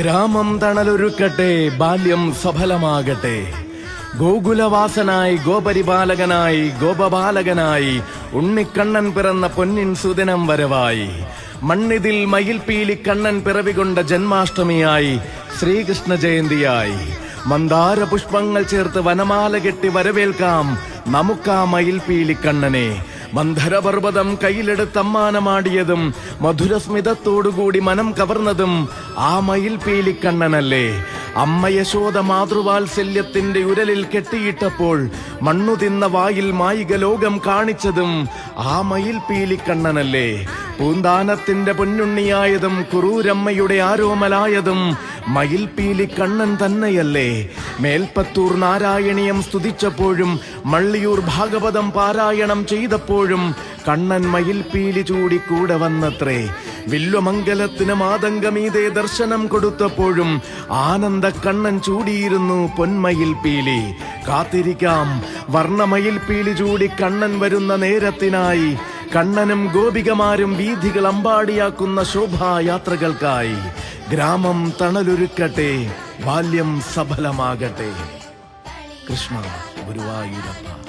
ഗ്രാമം തണലൊരുക്കട്ടെ, ബാല്യം സഫലമാകട്ടെ. ഗോകുലവാസനായി, ഗോപരിപാലകനായി, ഗോപബാലകനായി ഉണ്ണിക്കണ്ണൻ പിറന്ന പൊന്നിൻ സുദിനം വരവായി. മണ്ണിതിൽ മയിൽപീലി കണ്ണൻ പിറവികൊണ്ട ജന്മാഷ്ടമിയായി, ശ്രീകൃഷ്ണ ജയന്തിയായി. മന്ദാര പുഷ്പങ്ങൾ ചേർത്ത് വനമാല കെട്ടി വരവേൽക്കാം നമുക്കാ മയിൽപീലി കണ്ണനെ. മന്ധരപർവ്വതം കയ്യിലെടുത്തമ്മാനമാടിയതും മധുരസ്മിതത്തോടുകൂടി മനം കവർന്നതും ആ മയിൽപീലി കണ്ണനല്ലേ. അമ്മ യശോദ മാതൃവാത്സല്യത്തിന്റെ ഉരലിൽ കെട്ടിയിട്ടപ്പോൾ മണ്ണു തിന്ന വായിൽ മായിക ലോകം കാണിച്ചതും ആ മയിൽപീലി കണ്ണനല്ലേ. പൂന്താനത്തിന്റെ പൊന്നുണ്ണിയായതും കുറൂരമ്മയുടെ ആരോമലായതും മയിൽപീലി കണ്ണൻ തന്നെയല്ലേ. മേൽപ്പത്തൂർ നാരായണീയം സ്തുതിച്ചപ്പോഴും മള്ളിയൂർ ഭാഗവതം പാരായണം ചെയ്തപ്പോഴും കണ്ണൻ മയിൽപീലി ചൂടി കൂടെ വന്നത്രേ. വില്വമംഗലത്തിന് മാതംഗമീതെ ദർശനം കൊടുത്തപ്പോഴും ആനന്ദ കണ്ണൻ ചൂടിയിരുന്നു പൊന്മയിൽപീലി. കാത്തിരിക്കാം വർണ്ണമയിൽപീലി ചൂടി കണ്ണൻ വരുന്ന നേരത്തിനായി. കണ്ണനും ഗോപികമാരും വീഥികൾ അമ്പാടിയാക്കുന്ന ശോഭായാത്രകൾക്കായി. ഗ്രാമം തണലൊരുക്കട്ടെ, ബാല്യം സഫലമാകട്ടെ. കൃഷ്ണ ഗുരുവായൂരപ്പ.